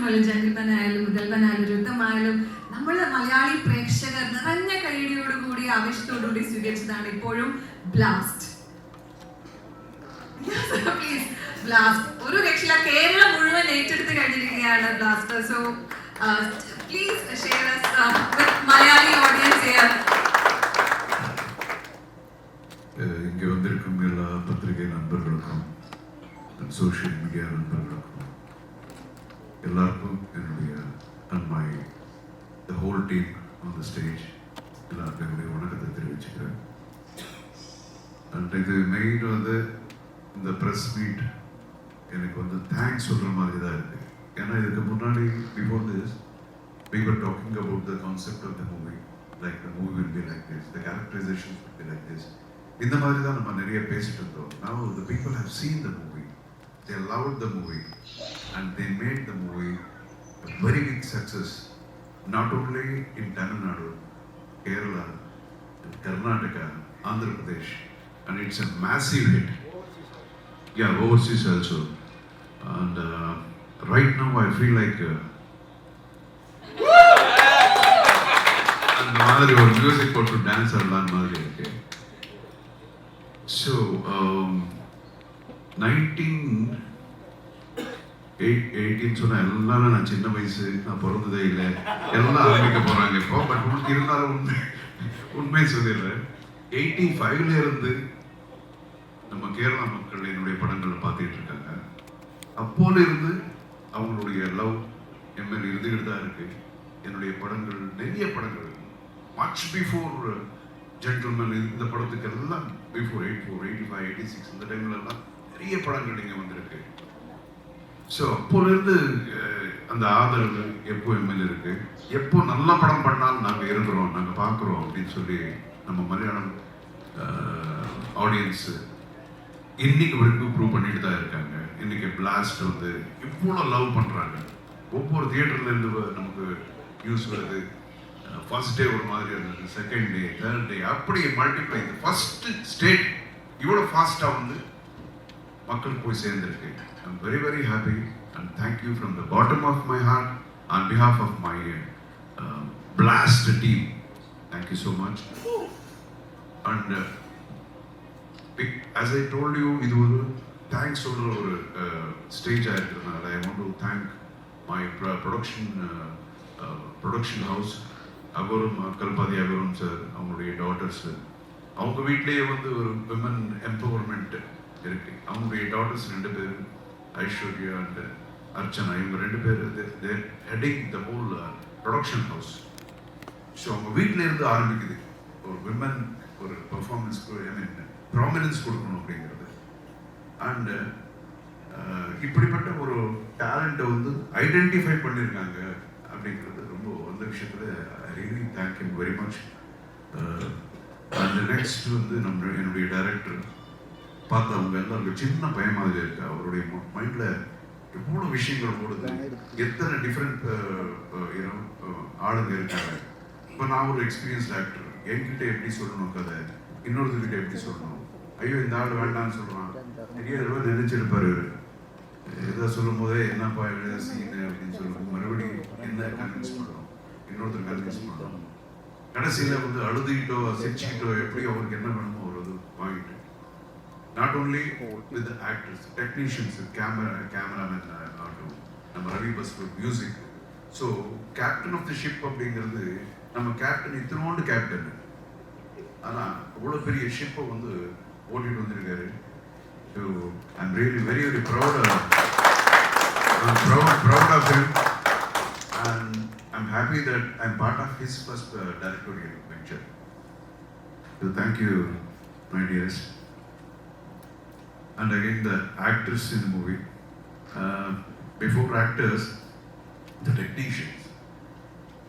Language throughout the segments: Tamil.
സിനിമകളിൽ ജംഗിൾമാനായാലും മുതൽവനായാലും രുദ്ധമായാലും നമ്മൾ മലയാളി പ്രേക്ഷകർ നിറഞ്ഞ കൈയടിയോടുകൂടി ആവേശത്തോടുകൂടി സ്വീകരിച്ചതാണ് ഇപ്പോഴും ബ്ലാസ്റ്റ്. പ്ലീസ് ബ്ലാസ്റ്റ് ഒരു രക്ഷയില്ല, കേരളം മുഴുവൻ ഏറ്റെടുത്ത് കഴിഞ്ഞിരിക്കുകയാണ് blaster. So please share us with Malayali audience here. இங்கே வந்திருக்கும் எல்லா பத்திரிகை நண்பர்களுக்கும் சோஷியல் மீடியா நண்பர்களுக்கும் எல்லாருக்கும் என்னுடைய அன்மை the whole team on the stage எல்லாருக்கும் என்னுடைய வணக்கத்தை தெரிவிச்சுக்கிறேன். அண்ட் இது மெயின் வந்து இந்த ப்ரெஸ் மீட் எனக்கு வந்து தேங்க்ஸ் சொல்கிற மாதிரி தான் இருக்குது. ஏன்னா இதுக்கு முன்னாடி before this we were talking about the concept of the movie, like the movie will be like this, the characterizations will be like this. இந்த மாதிரி தான் நம்ம நிறைய பேசிட்டு இருந்தோம். Now the people have seen the movie, they loved the movie and they made the movie a very big success, not only in Tamil Nadu, Kerala, Karnataka, Andhra Pradesh, and it's a massive hit. Yeah, overseas also. And right now I feel like அந்த மாதிரி ஒரு மியூசிக் போட்டு டான்ஸ் ஆடலாம் மாதிரி இருக்கு. ஸோ 1918 சொன்னால் எல்லாரும் நான் சின்ன வயசு, நான் பிறந்ததே இல்லை, எல்லாம் ஆரம்பிக்க போகிறாங்க இப்போ. பட் உங்களுக்கு இருந்தாலும் உண்மையை சொல்லிடுறேன். 85ல இருந்து நம்ம கேரளா மக்கள் என்னுடைய படங்கள் பார்த்துட்டு இருக்காங்க. அப்போல இருந்து அவங்களுடைய லவ் எம்எல் இருந்துகிட்டு தான் இருக்கு. என்னுடைய படங்கள் நிறைய படங்கள் மச் பிஃபோர் ஜென்டில்மேன், இந்த படத்துக்கு எல்லாம் பிஃபோர் 84, 85, 86 இந்த டைம்ல எல்லாம் நிறைய படங்கள் இங்கே வந்திருக்கு. ஸோ அப்போலேருந்து அந்த ஆதரவு எப்போ எம்எல் இருக்கு. எப்போ நல்ல படம் பண்ணாலும் நாங்கள் இருக்கிறோம், நாங்கள் பார்க்குறோம் அப்படின்னு சொல்லி நம்ம மலையாளம் ஆடியன்ஸு இன்னைக்கு வரைக்கும் ப்ரூவ் பண்ணிட்டு தான் இருக்காங்க. இன்னைக்கு பிளாஸ்ட் வந்து இவ்வளோ லவ் பண்ணுறாங்க. ஒவ்வொரு தியேட்டர்லேருந்து நமக்கு நியூஸ் வருது. ஃபர்ஸ்ட் டே ஒரு மாதிரி இருந்தது, செகண்ட் டே, தேர்ட் டே, அப்படி மல்டிப்ளை. இந்த ஃபர்ஸ்ட் ஸ்டேட் இவ்வளோ ஃபாஸ்ட்டாக வந்து மக்களுக்கு போய் சேர்ந்துருக்கு. I am very very happy and thank you from the bottom of my heart on behalf of my blast team. Thank you so much. And as I told you, இது ஒரு தேங்க்ஸ் சொல்கிற ஒரு ஸ்டேஜாக இருக்கிறதுனால I want to thank my production house, Aghoram Kalpathi Aghoram sir, அவங்களுடைய டாட்டர்ஸு. அவங்க வீட்லேயே வந்து ஒரு விமன் எம்பவர்மெண்ட் இருக்கு. அவங்களுடைய டாட்டர்ஸ் 2 பேர், ஐஸ்வர்யா அண்ட் அர்ச்சனா, இவங்க 2 பேர் their heading the whole production house. So அவங்க வீட்டில இருந்து ஆரம்பிக்குது ஒரு விமன் ஒரு பர்ஃபார்மன்ஸ்க்கு, ஐ மீன் ப்ராமினன்ஸ் கொடுக்கணும் அப்படிங்கிறது. அண்டு இப்படிப்பட்ட ஒரு டேலண்ட்டை வந்து ஐடென்டிஃபை பண்ணியிருக்காங்க அப்படிங்கிறது ரொம்ப அந்த விஷயத்தில் ஐ really thank you very much. And next வந்து என்னுடைய டைரக்டர் பார்த்து அவங்க எல்லாருக்கும் சின்ன பையன் மாதிரி இருக்கு. அவருடைய மைண்டில் எவ்வளோ விஷயங்கள் ஓடுது, எத்தனை டிஃப்ரெண்ட் ஆளுங்க இருக்காங்க. இப்போ நான் ஒரு எக்ஸ்பீரியன்ஸ்ட் ஆக்டர், என்கிட்ட எப்படி சொல்லணும் கதை, இன்னொருத்தர்கிட்ட எப்படி சொல்லணும், ஐயோ இந்த ஆள் வேண்டாம்னு சொல்கிறான், நிறைய தடவை நினைச்சிருப்பாரு. எதை சொல்லும் போதே என்னப்பா எழுத சீனு அப்படின்னு சொல்லுவோம், மறுபடியும் என்ன கன்வின்ஸ் பண்ணணும், இன்னொருத்தர் கன்வின்ஸ் பண்ணணும். கடைசியில் வந்து அழுதுகிட்டோ சிரிச்சுக்கிட்டோ எப்படி அவருக்கு என்ன வேணுமோ ஒரு இது வாங்கிட்டு. Not only with actors, technicians, cameraman ஆகட்டும், நம்ம Ravi Baskar music. So captain of the ship அப்படிங்கிறது நம்ம கேப்டன் இத்தனோண்டு கேப்டன், ஆனால் அவ்வளோ பெரிய ஷிப்பை வந்து ஓட்டிட்டு வந்திருக்காரு. So I am really very very proud of him and I'm happy that I'm part of his first directorial venture. So thank you my dears. And again the actors in the movie, before actors the technicians.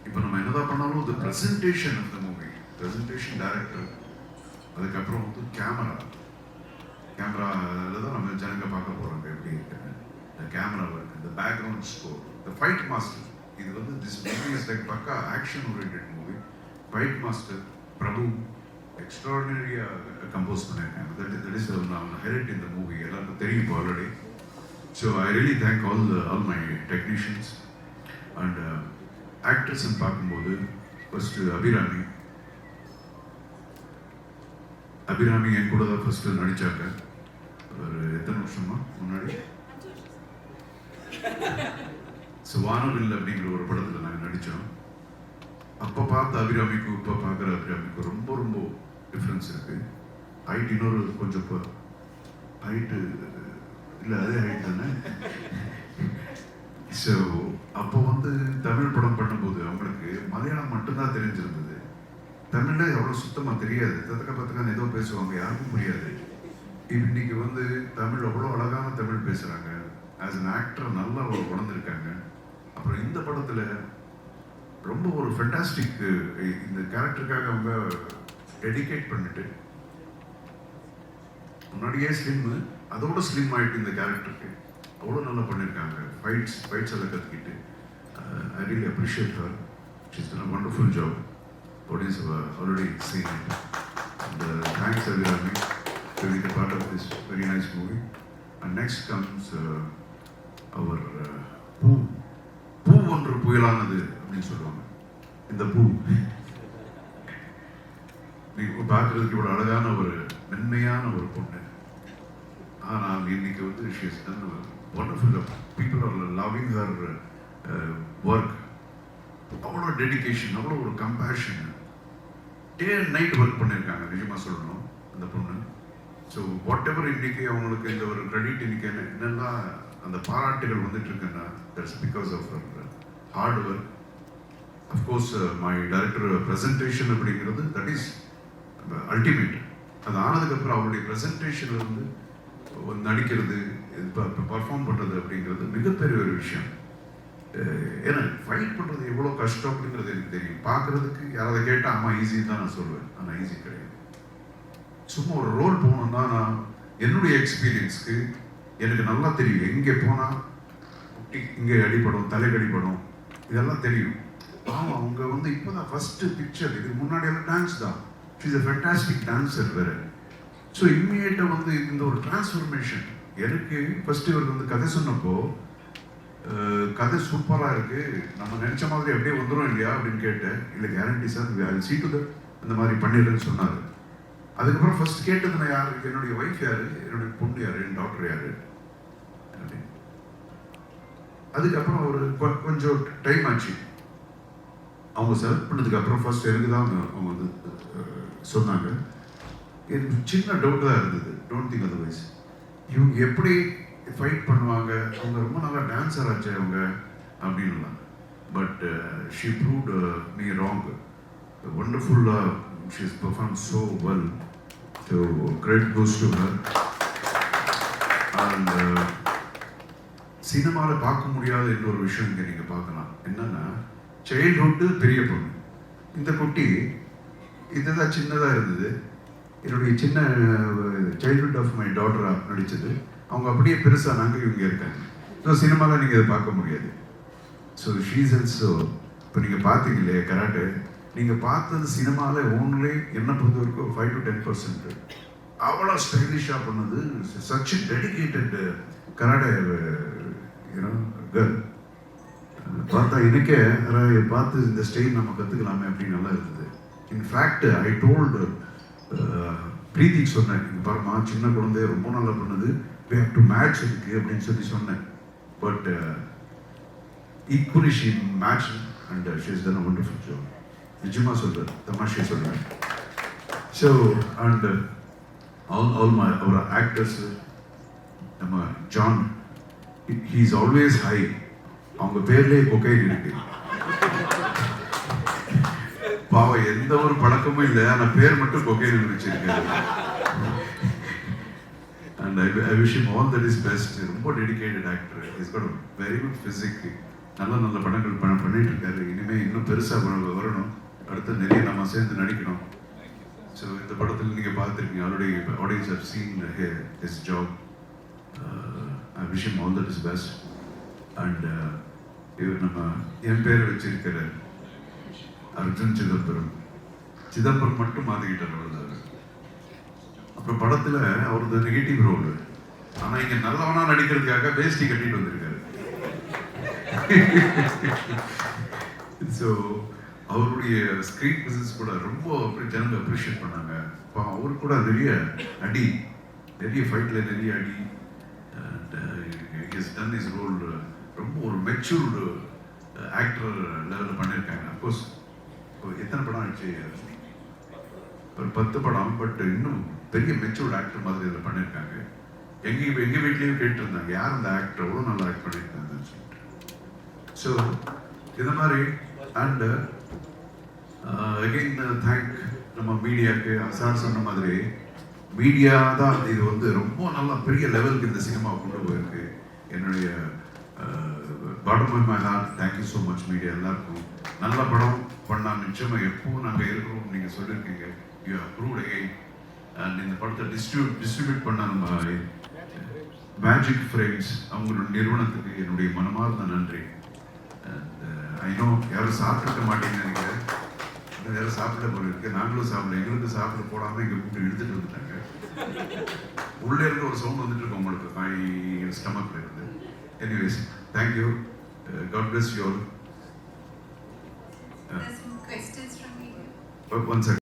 இப்போ நம்ம என்னதான் பண்ணாலும் the presentation of the movie, presentation director, அதுக்கப்புறம் வந்து கேமராவில் தான் நம்ம ஜனங்க பார்க்க போகிறாங்க எப்படி இருக்குன்னு. இந்த கேமரா ஒர்க், இந்த பேக்ரவுண்ட் ஸ்கோர், இந்த ஃபைட் மாஸ்டர். இது வந்து this movie is like pakka action oriented movie. Fight master Prabhu எக்ஸ்ட்ராடினரியாக கம்போஸ் பண்ணியிருக்காங்க. தட் இஸ் ஹைலைட் இந்த மூவி. எல்லாருக்கும் தெரியும் இப்போ already. So I really thank all my technicians and ஆக்ட்ரஸ்ன்னு பார்க்கும்போது ஃபஸ்ட்டு அபிராமி என் கூட தான் ஃபஸ்ட்டு நடித்தாங்க. ஒரு எத்தனை வருஷமா முன்னாடி வானவில் அப்படிங்கிற ஒரு படத்தில் நாங்கள் நடித்தோம். அப்போ பார்த்த அபிராமிக்கும் இப்போ பார்க்குற அபிராமிக்கும் ரொம்ப ரொம்ப டிஃப்ரென்ஸ் இருக்குது. ஹைட் இன்னொரு கொஞ்சம் இப்போ ஹைட்டு இல்லை, அதே ஹைட் தானே. ஸோ அப்போ வந்து தமிழ் படம் பண்ணும்போது அவங்களுக்கு மலையாளம் மட்டும்தான் தெரிஞ்சிருந்தது. தமிழில் எவ்வளோ சுத்தமாக தெரியாது. பத்துக்கான ஏதோ பேசுவாங்க, யாருக்கும் புரியாது. இன்னைக்கு வந்து தமிழ் அவ்வளோ அழகான தமிழ் பேசுகிறாங்க. ஆஸ் அன் ஆக்டர் நல்லா வளர்ந்துருக்காங்க. அப்புறம் இந்த படத்தில் ரொம்ப ஒரு ஃபென்டாஸ்டிக் இந்த கேரக்டருக்காக அவங்க டெடிகேட் பண்ணிட்டு முன்னாடியே ஸ்லிம்மு, அதோட ஸ்லிம் ஆகிட்டு இந்த கேரக்டருக்கு அவ்வளோ நல்லா பண்ணியிருக்காங்க. ஃபைட்ஸ் எல்லாம் கற்றுக்கிட்டு I really appreciate her. She's done a wonderful job. Audience have already seen it. And thanks Abhirami to be the part of this very nice movie. And next comes our பூ ஒன்று புயலானது அப்படின்னு சொல்லுவாங்க. இந்த பூ நீங்க பார்க்கறதுக்கு இவ்வளவு அழகான ஒரு மென்மையான ஒரு பொண்ணு. ஆனால் இன்னைக்கு வந்து she has done wonderful. People are loving her work. அவ்வளோ டெடிகேஷன், அவ்வளோ ஒரு compassion, day and night work பண்ணியிருக்காங்க. நிஜமாக சொல்லணும் அந்த பொண்ணு. ஸோ வாட் எவர் இன்னைக்கு அவங்களுக்கு இந்த ஒரு கிரெடிட் இன்னைக்கு என்னெல்லாம் அந்த பாராட்டுகள் வந்துட்டு இருக்குன்னா that's because of hard work. Of course my director presentation அப்படிங்கிறது தட் இஸ் அல்டிமேட். அது ஆனதுக்கப்புறம் அவருடைய ப்ரெசன்டேஷனில் வந்து நடிக்கிறது, பர்ஃபார்ம் பண்ணுறது அப்படிங்கிறது மிகப்பெரிய ஒரு விஷயம். ஏன்னா ஃபைட் பண்ணுறது எவ்வளோ கஷ்டம் அப்படிங்கிறது எனக்கு தெரியும். பார்க்குறதுக்கு யாராவது கேட்டால் அம்மா ஈஸி தான் நான் சொல்லுவேன். ஆனால் ஈஸி கிடையாது. சும்மா ஒரு ரோல் போகணுன்னா நான் என்னுடைய எக்ஸ்பீரியன்ஸ்க்கு எனக்கு நல்லா தெரியும். எங்கே போனால் இங்கே அடிப்படும், தலைக்கு அடிப்படும், இதெல்லாம் தெரியும். அவங்க வந்து இப்போ தான் ஃபஸ்ட்டு பிக்சர், இதுக்கு முன்னாடியெல்லாம் டான்ஸ் தான். ஷீஸ் அ ஃபென்டாஸ்டிக் டான்ஸர் வேறு. ஸோ இம்மிடியேட்டாக வந்து இந்த ஒரு டிரான்ஸ்ஃபர்மேஷன் எனக்கு ஃபஸ்ட்டு இவருக்கு வந்து கதை சொன்னப்போ கதை சூப்பராக இருக்குது, நம்ம நினச்ச மாதிரி அப்படியே வந்துடும் இல்லையா அப்படின்னு கேட்டேன். இல்லை கேரண்டி சார், அது சீட்டு அந்த மாதிரி பண்ணிடுறேன்னு சொன்னார். அதுக்கப்புறம் ஃபர்ஸ்ட் கேட்டது நான் யார், என்னுடைய ஒய்ஃப் யார், என்னுடைய பொண்ணு யார், என் டாக்டர் யார் அப்படின்னு. அதுக்கப்புறம் ஒரு கொஞ்சம் டைம் ஆச்சு. அவங்க செலக்ட் பண்ணதுக்கப்புறம் ஃபர்ஸ்ட் எனக்கு தான் அவங்க வந்து சொன்னாங்க. எனக்கு சின்ன டவுட் தான் இருந்தது. Don't think otherwise. இவங்க எப்படி ஃபைட் பண்ணுவாங்க, அவங்க ரொம்ப நல்லா டான்ஸர் ஆச்சு அவங்க அப்படின்லாம். But she proved me wrong. வண்டர்ஃபுல்லாக she is perform so well. So credit goes to her. And சினிமாவில் பார்க்க முடியாத இன்னொரு விஷயம் இங்கே நீங்கள் பார்க்கலாம். என்னன்னா சைல்ட்ஹுட்டு பெரிய பொண்ணு. இந்த குட்டி இதுதான் சின்னதாக இருந்தது. என்னுடைய சின்ன சைல்ட்ஹுட் ஆஃப் மை டாட்டராக நடித்தது. அவங்க அப்படியே பெருசாக நாங்கள் இவங்க இருக்காங்க. ஸோ சினிமாவில் நீங்கள் அதை பார்க்க முடியாது. ஸோ ஷீஸ் ஆல்சோ இப்போ நீங்கள் பார்த்தீங்க இல்லையா கராட்டே, நீங்கள் பார்த்தது சினிமாவில் ஓன்லி என்ன பொறுத்த வரைக்கும் 5 to 10%. அவ்வளோ ஸ்டைலிஷாக பண்ணது. Such dedicated karate girl. பார்த்தா எனக்கே பார்த்து இந்த ஸ்டைல் நம்ம கற்றுக்கலாமே அப்படின்னு நல்லா இருந்தது. இன்ஃபேக்ட் ஐ டோல்டு பிரீத்திக்கு சொன்னேன், இங்கே பாருமா சின்ன குழந்தைய ரொம்ப நல்லா பண்ணுது, we have to match இருக்கு அப்படின்னு சொல்லி சொன்னேன். But equally she matched and she has done a wonderful job. நிஜமா சொல்றேன், தமாஷே சொல்றேன். So and all my our actors, நம்ம John, he is always high. அவங்க பேர்லயே கொக்கைன் இருக்கு. பாவம் எந்த ஒரு பழக்கமும் இல்லை, ஆனால் பேர் மட்டும் கொக்கைன் வச்சிருக்காரு. And I wish him all that is best. ரொம்ப dedicated actor. Is got very good physique. நல்ல படங்கள் பண்ணிட்டு இருக்காரு. இனிமேல் இன்னும் பெருசாக வரணும். அடுத்து நிறைய நம்ம சேர்ந்து நடிக்கணும். ஸோ இந்த படத்தில் நீங்கள் பார்த்துருக்கீங்க already. Audience have seen his job. I wish him all that is best. And இவர் நம்ம என் பேரை வச்சிருக்கிற அர்ஜுன் சிதம்பரம் மட்டும் மாற்றிக்கிட்டார் அவ்வளோதான். அப்புறம் படத்தில் அவரது நெகட்டிவ் ரோல். ஆனால் இங்கே நல்லவனா நடிக்கிறதுக்காக வேஷ்டி கட்டிட்டு வந்திருக்காரு. ஸோ அவருடைய ஸ்க்ரீன் பிசினஸ் கூட ரொம்ப ஜனங்க அப்ரிஷியேட் பண்ணாங்க. இப்போ அவரு கூட நிறைய ஃபைட்டில் நிறைய அடி and is done is role ரொம்ப ஒரு மெச்சூர்டு ஆக்டர் லெவலில் பண்ணியிருக்காங்க. அஃப்கோர்ஸ் எத்தனை படம் ஆச்சு, ஒரு 10 படம், பட் இன்னும் பெரிய மெச்சூர்டு ஆக்டர் மாதிரி இதில் பண்ணியிருக்காங்க. எங்கள் வீட்லேயும் கேட்டுருந்தாங்க யார் அந்த ஆக்டர் எவ்வளோ நல்லா ஆக்ட் பண்ணியிருக்காங்கன்னு சொல்லிட்டு. ஸோ இந்த மாதிரி அண்ட் அகெயின் தேங்க் நம்ம மீடியாவுக்கு. சார் சொன்ன மாதிரி மீடியா தான் இது வந்து ரொம்ப நல்லா பெரிய லெவலுக்கு இந்த சினிமாவை கொண்டு போயிருக்கு. என்னுடைய bottom of my heart thank you so much media எல்லாருக்கும். நல்ல படம் பண்ணால் நிச்சயமாக எப்பவும் நாங்கள் இருக்கிறோம் நீங்கள் சொல்லியிருக்கீங்க. You approved again. அண்ட் இந்த படத்தை டிஸ்ட்ரிபியூட் பண்ண நம்ம மேஜிக் ஃப்ரேம்ஸ் அவங்களோட நிறுவனத்துக்கு என்னுடைய மனமார்ந்த நன்றி. அண்ட் ஐ நோ யாரும் சாப்பிட்டுக்க மாட்டேங்கன்னு நினைக்கிறேன். யாரும் சாப்பிட போல இருக்கு. நாங்களும் சாப்பிடல. எங்களுக்கு சாப்பிட போடாமல் எங்கள் கூப்பிட்டு இழுத்துட்டு வந்துட்டாங்க. உள்ளே இருக்க ஒரு சவுண்ட் வந்துட்டு இருக்கு உங்களுக்கு ஸ்டமக்ல இருந்து. Anyways thank you. God bless you all. There's some questions from me. One second.